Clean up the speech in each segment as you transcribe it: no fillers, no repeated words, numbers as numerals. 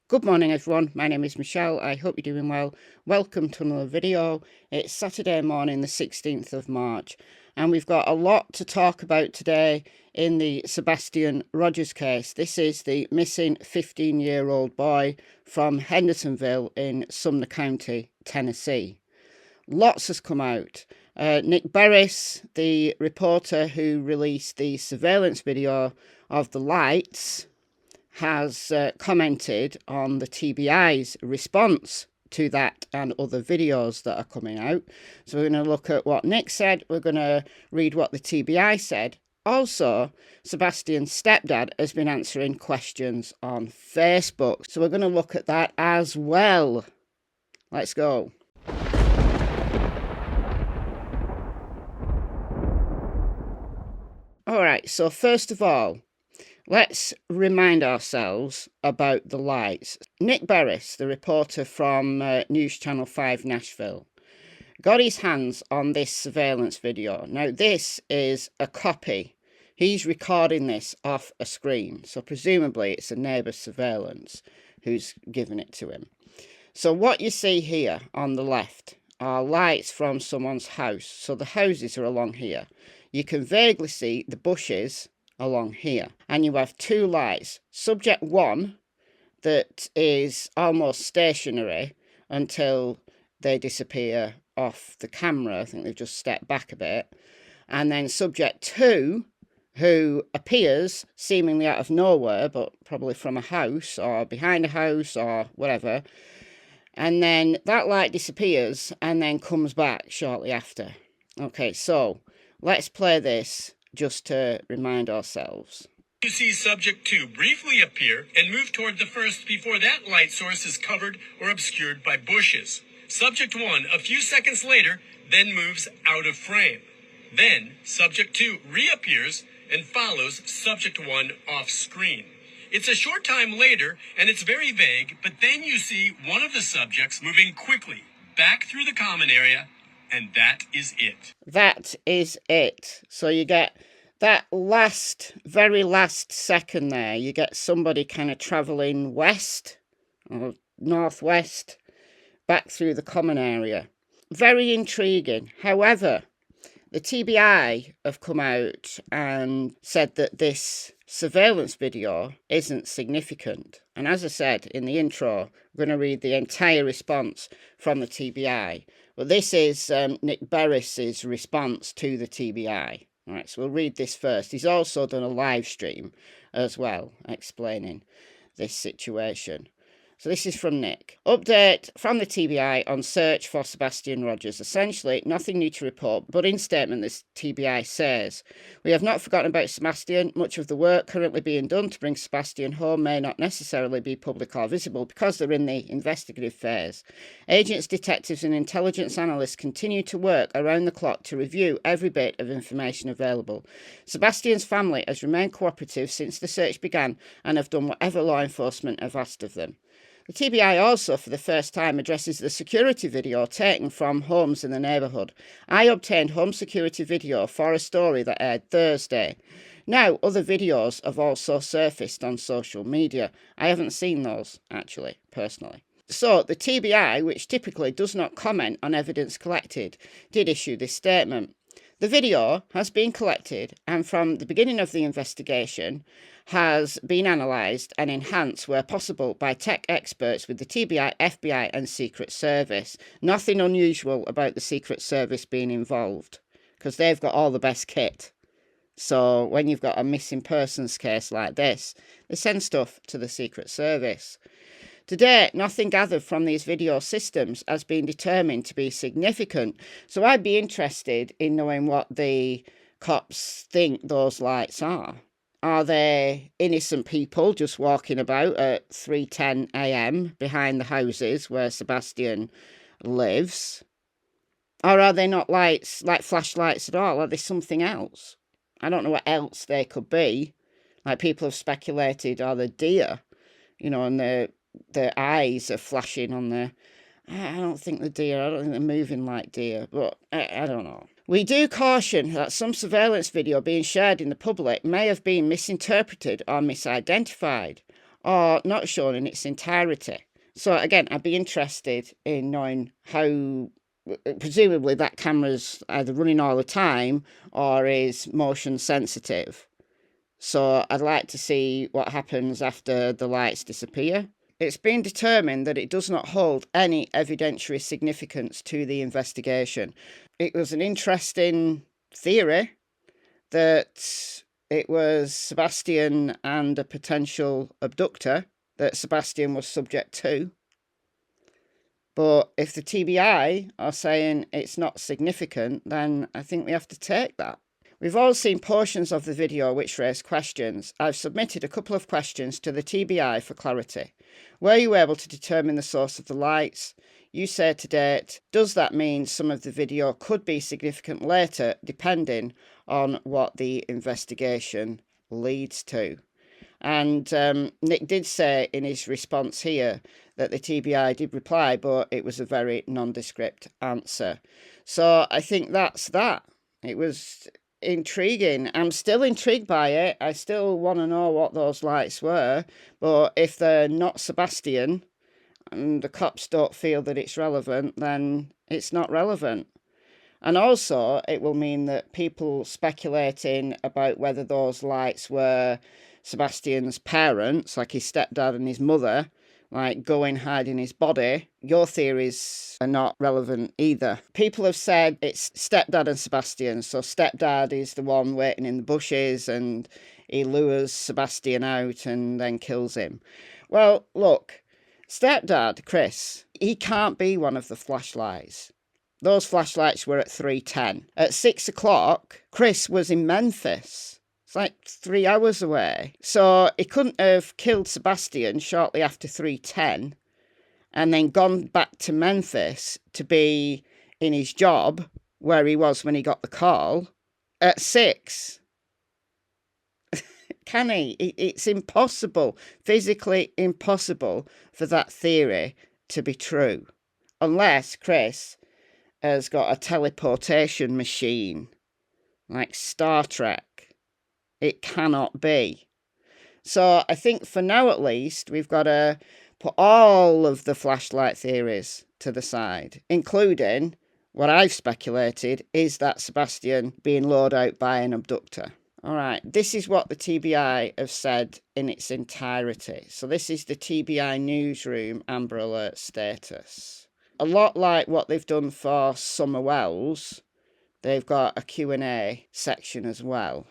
Good morning everyone, my name is Michelle, I hope you're doing well. Welcome to another video. It's Saturday morning the 16th of March and we've got a lot to talk about today in the Sebastian Rogers case. This is the missing 15-year-old boy from Hendersonville in Sumner County, Tennessee. Lots has come out. Nick Beres, the reporter who released the surveillance video of the lights, has commented on the TBI's response to that and other videos that are coming out. So we're going to look at what Nick said. We're going to read what the TBI said. Also, Sebastian's stepdad has been answering questions on Facebook. So we're going to look at that as well. Let's go. All right, so first of all, let's remind ourselves about the lights. Nick Beres, the reporter from News Channel 5 Nashville, got his hands on this surveillance video. Now, this is a copy. He's recording this off a screen, so presumably it's a neighbour's surveillance who's given it to him. So what you see here on the left are lights from someone's house. So the houses are along here. You can vaguely see the bushes along here, and you have two lights. Subject 1 that is almost stationary until they disappear off the camera. I think they've just stepped back a bit. And then subject 2, who appears seemingly out of nowhere, but probably from a house or behind a house or whatever. And then that light disappears and then comes back shortly after. Okay, so let's play this just to remind ourselves. You see subject 2 briefly appear and move toward the first before that light source is covered or obscured by bushes. Subject 1, a few seconds later, then moves out of frame. Then, subject 2 reappears and follows subject 1 off screen. It's a short time later, and it's very vague, but then you see one of the subjects moving quickly back through the common area, and that is it. That is it. So you get that very last second there, you get somebody kind of travelling west or northwest back through the common area. Very intriguing. However, the TBI have come out and said that this surveillance video isn't significant. And as I said in the intro, we're going to read the entire response from the TBI. Well, this is Nick Beres's response to the TBI. All right, so we'll read this first. He's also done a live stream as well, explaining this situation. So this is from Nick. Update from the TBI on search for Sebastian Rogers. Essentially, nothing new to report, but in statement, this TBI says, we have not forgotten about Sebastian. Much of the work currently being done to bring Sebastian home may not necessarily be public or visible because they're in the investigative phase. Agents, detectives and intelligence analysts continue to work around the clock to review every bit of information available. Sebastian's family has remained cooperative since the search began and have done whatever law enforcement have asked of them. The TBI also, for the first time, addresses the security video taken from homes in the neighbourhood. I obtained home security video for a story that aired Thursday. Now, other videos have also surfaced on social media. I haven't seen those, actually, personally. So, the TBI, which typically does not comment on evidence collected, did issue this statement. The video has been collected and from the beginning of the investigation has been analysed and enhanced where possible by tech experts with the TBI, FBI and Secret Service. Nothing unusual about the Secret Service being involved because they've got all the best kit. So when you've got a missing persons case like this, they send stuff to the Secret Service. To date, nothing gathered from these video systems has been determined to be significant. So I'd be interested in knowing what the cops think those lights are. Are they innocent people just walking about at 3:10 a.m. behind the houses where Sebastian lives? Or are they not lights, like flashlights at all? Are they something else? I don't know what else they could be. Like people have speculated, are they deer? You know, and the eyes are flashing on the... I don't think the deer, I don't think they're moving like deer, but I don't know. We do caution that some surveillance video being shared in the public may have been misinterpreted or misidentified. or not shown in its entirety. So again, I'd be interested in knowing how, presumably that camera's either running all the time or is motion sensitive. So I'd like to see what happens after the lights disappear. It's been determined that it does not hold any evidentiary significance to the investigation. It was an interesting theory that it was Sebastian and a potential abductor that Sebastian was subject to. But if the TBI are saying it's not significant, then I think we have to take that. We've all seen portions of the video which raise questions. I've submitted a couple of questions to the TBI for clarity. Were you able to determine the source of the lights? You say to date. Does that mean some of the video could be significant later, depending on what the investigation leads to? And Nick did say in his response here that the TBI did reply, but it was a very nondescript answer. So I think that's that. It was intriguing. I'm still intrigued by it. I still want to know what those lights were. But if they're not Sebastian and the cops don't feel that it's relevant, then it's not relevant. And also, it will mean that people speculating about whether those lights were Sebastian's parents, like his stepdad and his mother, like going hiding his body, your theories are not relevant either. People have said it's stepdad and Sebastian. So stepdad is the one waiting in the bushes and he lures Sebastian out and then kills him. Well, look, stepdad, Chris, he can't be one of the flashlights. Those flashlights were at 3:10. At 6 o'clock, Chris was in Memphis. It's like 3 hours away. So he couldn't have killed Sebastian shortly after 3:10 and then gone back to Memphis to be in his job where he was when he got the call at 6. Can he? It's impossible, physically impossible for that theory to be true. Unless Chris has got a teleportation machine like Star Trek. It cannot be. So I think for now at least, we've got to put all of the flashlight theories to the side, including what I've speculated is that Sebastian being lured out by an abductor. All right, this is what the TBI have said in its entirety. So this is the TBI Newsroom Amber Alert status. A lot like what they've done for Summer Wells, they've got a Q&A section as well.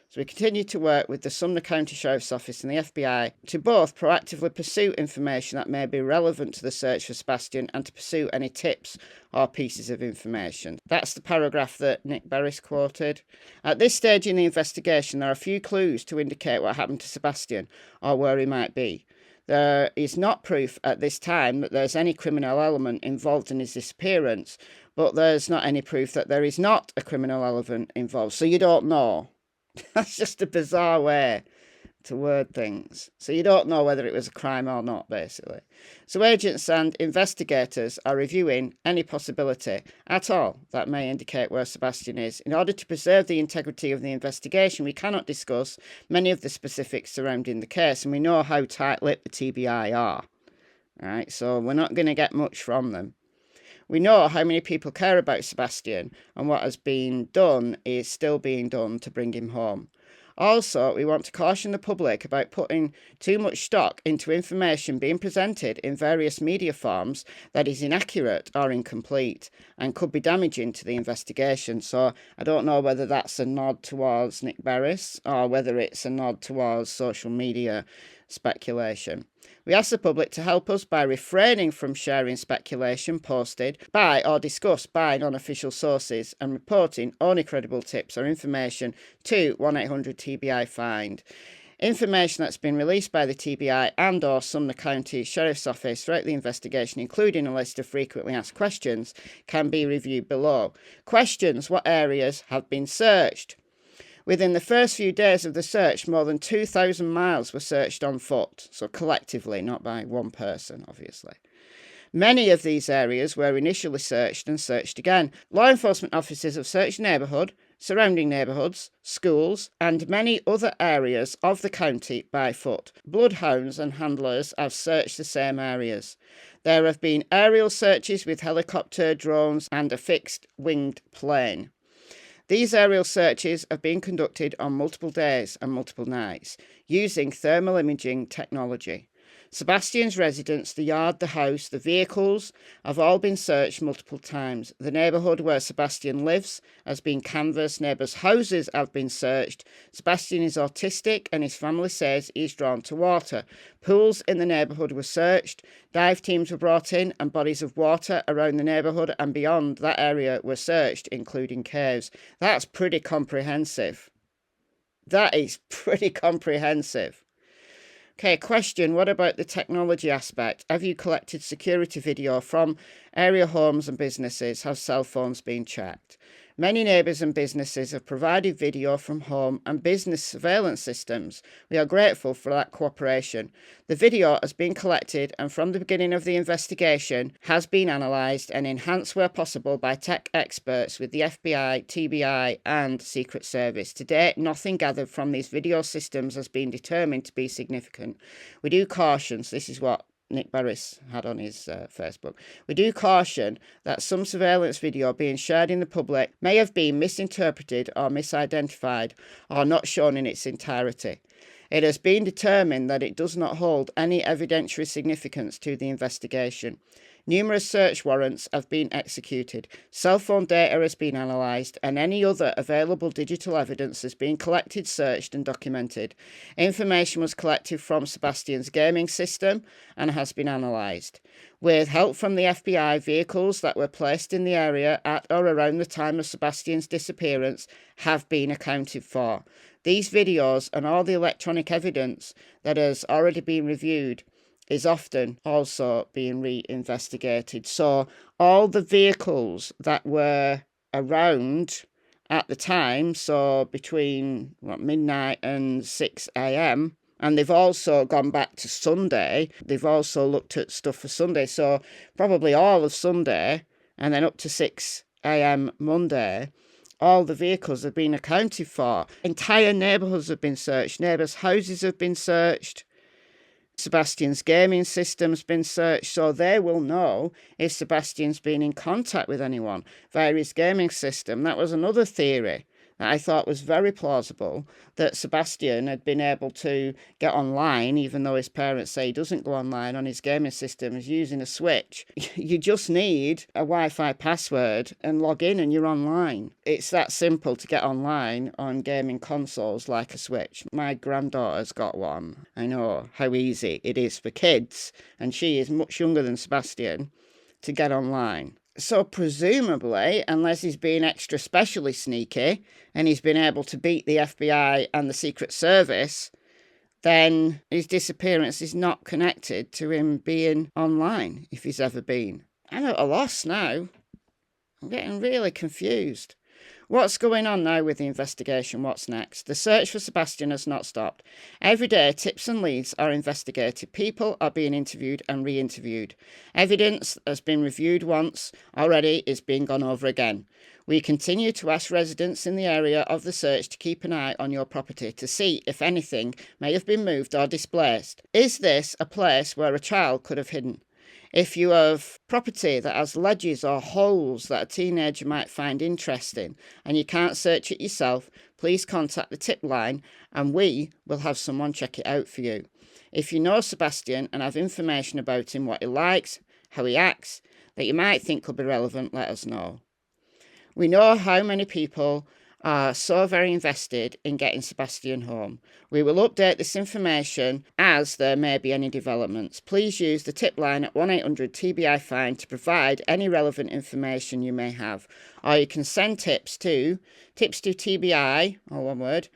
So we continue to work with the Sumner County Sheriff's Office and the FBI to both proactively pursue information that may be relevant to the search for Sebastian and to pursue any tips or pieces of information. That's the paragraph that Nick Beres quoted. At this stage in the investigation, there are few clues to indicate what happened to Sebastian or where he might be. There is not proof at this time that there's any criminal element involved in his disappearance, but there's not any proof that there is not a criminal element involved. So you don't know. That's just a bizarre way to word things. So you don't know whether it was a crime or not, basically. So agents and investigators are reviewing any possibility at all that may indicate where Sebastian is. In order to preserve the integrity of the investigation, we cannot discuss many of the specifics surrounding the case, and we know how tight-lipped the TBI are. Right, so we're not going to get much from them. We know how many people care about Sebastian, and what has been done is still being done to bring him home. Also, we want to caution the public about putting too much stock into information being presented in various media forms that is inaccurate or incomplete and could be damaging to the investigation. So I don't know whether that's a nod towards Nick Beres or whether it's a nod towards social media speculation. We ask the public to help us by refraining from sharing speculation posted by or discussed by non-official sources and reporting only credible tips or information to 1-800-TBI-FIND. Information that's been released by the TBI and or Sumner County Sheriff's Office throughout the investigation, including a list of frequently asked questions, can be reviewed below. Questions: what areas have been searched? Within the first few days of the search, more than 2,000 miles were searched on foot, so collectively, not by one person, obviously. Many of these areas were initially searched and searched again. Law enforcement officers have searched the neighbourhood, surrounding neighbourhoods, schools, and many other areas of the county by foot. Bloodhounds and handlers have searched the same areas. There have been aerial searches with helicopter, drones, and a fixed-winged plane. These aerial searches have been conducted on multiple days and multiple nights using thermal imaging technology. Sebastian's residence, the yard, the house, the vehicles have all been searched multiple times. The neighbourhood where Sebastian lives has been canvassed. Neighbours' houses have been searched. Sebastian is autistic and his family says he's drawn to water. Pools in the neighbourhood were searched. Dive teams were brought in and bodies of water around the neighbourhood and beyond that area were searched, including caves. That's pretty comprehensive. That is pretty comprehensive. Okay, question, what about the technology aspect? Have you collected security video from area homes and businesses? Have cell phones been checked? Many neighbours and businesses have provided video from home and business surveillance systems. We are grateful for that cooperation. The video has been collected and from the beginning of the investigation has been analysed and enhanced where possible by tech experts with the FBI, TBI and Secret Service. To date, nothing gathered from these video systems has been determined to be significant. We do caution, so this is what Nick Beres had on his Facebook. We do caution that some surveillance video being shared in the public may have been misinterpreted or misidentified or not shown in its entirety. It has been determined that it does not hold any evidentiary significance to the investigation. Numerous search warrants have been executed, cell phone data has been analysed, and any other available digital evidence has been collected, searched and documented. Information was collected from Sebastian's gaming system and has been analysed. With help from the FBI, vehicles that were placed in the area at or around the time of Sebastian's disappearance have been accounted for. These videos and all the electronic evidence that has already been reviewed is often also being reinvestigated. So all the vehicles that were around at the time, so between midnight and 6 a.m, and they've also gone back to Sunday, they've also looked at stuff for Sunday, so probably all of Sunday and then up to 6 a.m. Monday, all the vehicles have been accounted for. Entire neighbourhoods have been searched, neighbours' houses have been searched, Sebastian's gaming system's been searched, so they will know if Sebastian's been in contact with anyone via his gaming system. That was another theory that I thought was very plausible, that Sebastian had been able to get online, even though his parents say he doesn't go online on his gaming system, is using a switch. You just need a Wi-Fi password and log in and you're online. It's that simple to get online on gaming consoles like a switch. My granddaughter's got one. I know how easy it is for kids, and she is much younger than Sebastian, to get online. So presumably, unless he's been extra specially sneaky and he's been able to beat the FBI and the Secret Service, then his disappearance is not connected to him being online, if he's ever been. I'm at a loss now. I'm getting really confused. What's going on now with the investigation? What's next? The search for Sebastian has not stopped. Every day, tips and leads are investigated. People are being interviewed and re-interviewed. Evidence has been reviewed once already is being gone over again. We continue to ask residents in the area of the search to keep an eye on your property to see if anything may have been moved or displaced. Is this a place where a child could have hidden? If you have property that has ledges or holes that a teenager might find interesting and you can't search it yourself, please contact the tip line and we will have someone check it out for you. If you know Sebastian and have information about him, what he likes, how he acts, that you might think could be relevant, let us know. We know how many people are so very invested in getting Sebastian home. We will update this information as there may be any developments. Please use the tip line at 1-800-TBI-FIND to provide any relevant information you may have. Or you can send tips to TBI, all one word,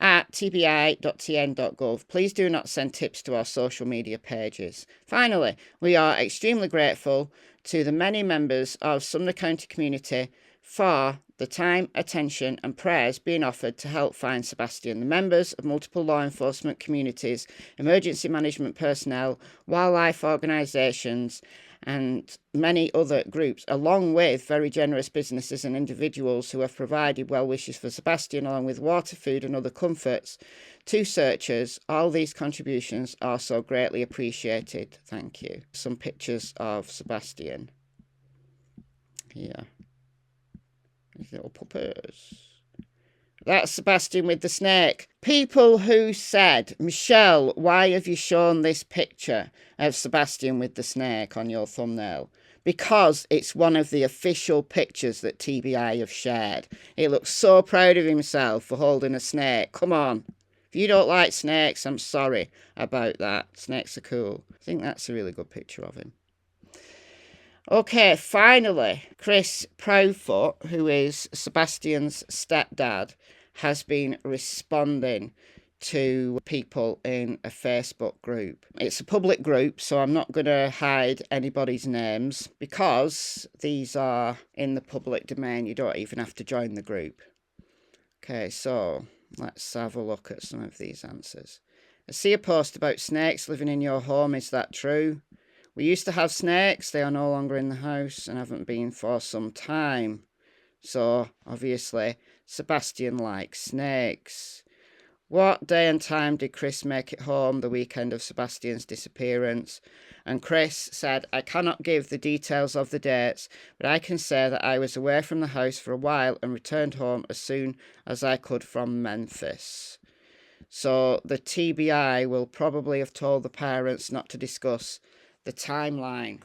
at tbi.tn.gov. Please do not send tips to our social media pages. Finally, we are extremely grateful to the many members of Sumner County community for the time, attention and prayers being offered to help find Sebastian. The members of multiple law enforcement communities, emergency management personnel, wildlife organisations and many other groups, along with very generous businesses and individuals who have provided well wishes for Sebastian, along with water, food and other comforts to searchers. All these contributions are so greatly appreciated. Thank you. Some pictures of Sebastian here. These little puppers. That's Sebastian with the snake. People who said, Michelle, why have you shown this picture of Sebastian with the snake on your thumbnail? Because it's one of the official pictures that TBI have shared. He looks so proud of himself for holding a snake. Come on. If you don't like snakes, I'm sorry about that. Snakes are cool. I think that's a really good picture of him. Okay, finally, Chris Proudfoot, who is Sebastian's stepdad, has been responding to people in a Facebook group. It's a public group, so I'm not going to hide anybody's names because these are in the public domain. You don't even have to join the group. Okay, so let's have a look at some of these answers. I see a post about snakes living in your home. Is that true? We used to have snakes. They are no longer in the house and haven't been for some time. So, obviously, Sebastian likes snakes. What day and time did Chris make it home the weekend of Sebastian's disappearance? And Chris said, I cannot give the details of the dates, but I can say that I was away from the house for a while and returned home as soon as I could from Memphis. So the TBI will probably have told the parents not to discuss the timeline.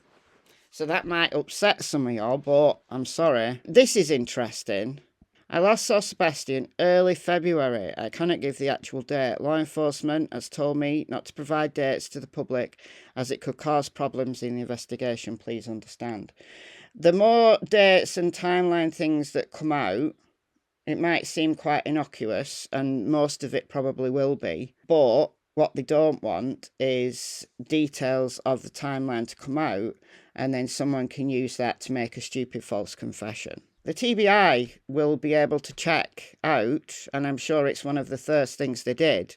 So that might upset some of y'all, but I'm sorry. This is interesting. I last saw Sebastian early February. I cannot give the actual date. Law enforcement has told me not to provide dates to the public as it could cause problems in the investigation. Please understand. The more dates and timeline things that come out, it might seem quite innocuous, and most of it probably will be, but what they don't want is details of the timeline to come out, and then someone can use that to make a stupid false confession. The TBI will be able to check out, and I'm sure it's one of the first things they did,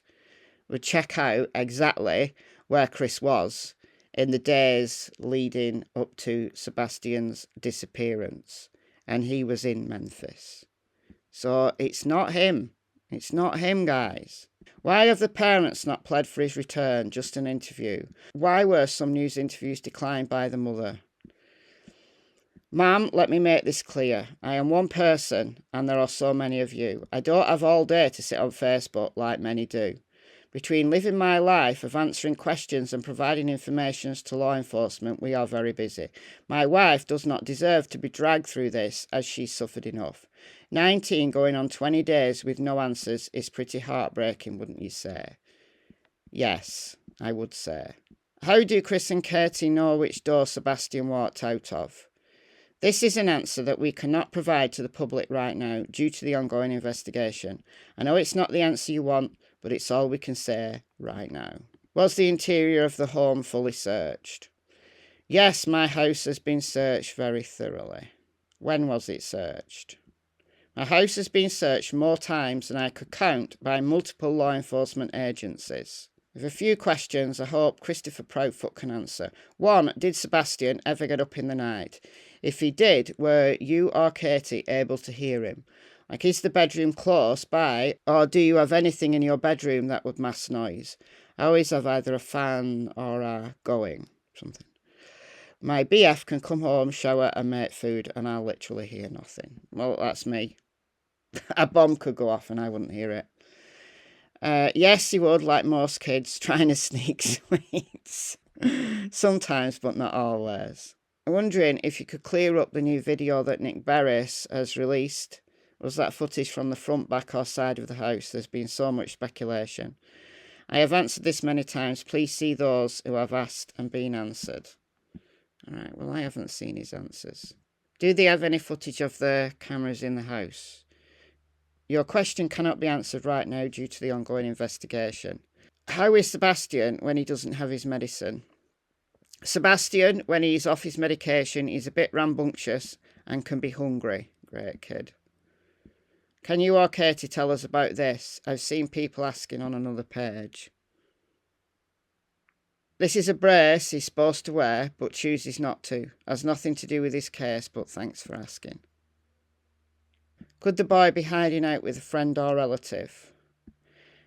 would check out exactly where Chris was in the days leading up to Sebastian's disappearance. And he was in Memphis. So it's not him. It's not him, guys. Why have the parents not pled for his return? Just an interview. Why were some news interviews declined by the mother? Ma'am, let me make this clear. I am one person, and there are so many of you. I don't have all day to sit on Facebook like many do. Between living my life of answering questions and providing information to law enforcement, we are very busy. My wife does not deserve to be dragged through this, as she's suffered enough. 19 going on 20 days with no answers is pretty heartbreaking, wouldn't you say? Yes, I would say. How do Chris and Katie know which door Sebastian walked out of? This is an answer that we cannot provide to the public right now due to the ongoing investigation. I know it's not the answer you want, but it's all we can say right now. Was the interior of the home fully searched? Yes, my house has been searched very thoroughly. When was it searched? My house has been searched more times than I could count by multiple law enforcement agencies. With a few questions I hope Christopher Proudfoot can answer. 1. Did Sebastian ever get up in the night? If he did, were you or Katie able to hear him? Like, is the bedroom close by, or do you have anything in your bedroom that would mask noise? I always have either a fan or a going, something. My BF can come home, shower and make food, and I'll literally hear nothing. Well, that's me. A bomb could go off and I wouldn't hear it. Yes, he would, like most kids, trying to sneak sweets. Sometimes, but not always. I'm wondering if you could clear up the new video that Nick Beres has released. Was that footage from the front, back or side of the house? There's been so much speculation. I have answered this many times. Please see those who have asked and been answered. Alright, well, I haven't seen his answers. Do they have any footage of the cameras in the house? Your question cannot be answered right now due to the ongoing investigation. How is Sebastian when he doesn't have his medicine? Sebastian, when he's off his medication, is a bit rambunctious and can be hungry. Great kid. Can you or Katie tell us about this? I've seen people asking on another page. This is a brace he's supposed to wear, but chooses not to. Has nothing to do with his case, but thanks for asking. Could the boy be hiding out with a friend or relative?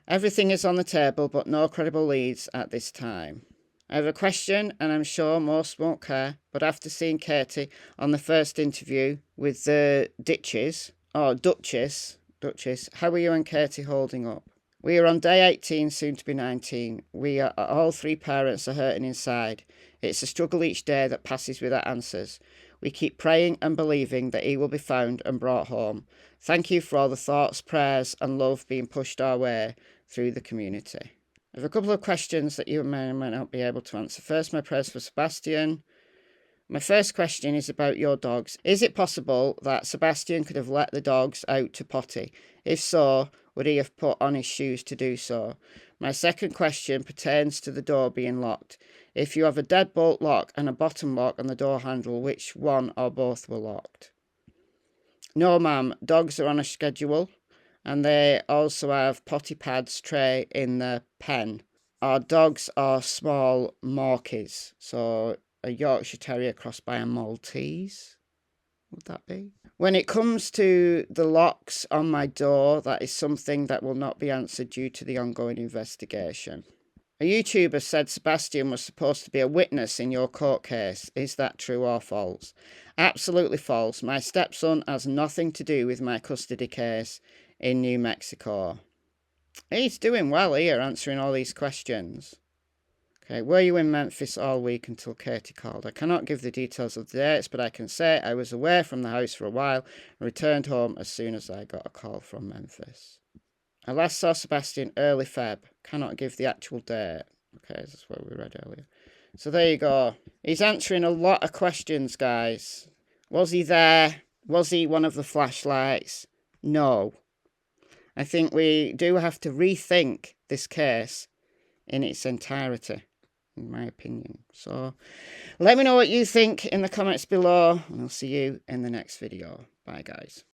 Everything is on the table, but no credible leads at this time. I have a question, and I'm sure most won't care, but after seeing Katie on the first interview with the Duchess, how are you and Katie holding up? We are on day 18, soon to be 19. All three parents are hurting inside. It's a struggle each day that passes without answers. We keep praying and believing that he will be found and brought home. Thank you for all the thoughts, prayers, and love being pushed our way through the community. I have a couple of questions that you may or may not be able to answer. First, my prayers for Sebastian. My first question is about your dogs. Is it possible that Sebastian could have let the dogs out to potty? If so, would he have put on his shoes to do so? My second question pertains to the door being locked. If you have a deadbolt lock and a bottom lock on the door handle, which one or both were locked? No, ma'am. Dogs are on a schedule, and they also have potty pads tray in the pen. Our dogs are small Morkies, so a Yorkshire Terrier crossed by a Maltese, would that be? When it comes to the locks on my door, that is something that will not be answered due to the ongoing investigation. A YouTuber said Sebastian was supposed to be a witness in your court case. Is that true or false? Absolutely false. My stepson has nothing to do with my custody case in New Mexico. He's doing well here, answering all these questions. Okay, were you in Memphis all week until Katie called? I cannot give the details of the dates, but I can say I was away from the house for a while and returned home as soon as I got a call from Memphis. I last saw Sebastian early Feb. Cannot give the actual date. Okay, that's what we read earlier. So there you go. He's answering a lot of questions, guys. Was he there? Was he one of the flashlights? No. I think we do have to rethink this case in its entirety, in my opinion. So let me know what you think in the comments below, and I'll see you in the next video. Bye, guys.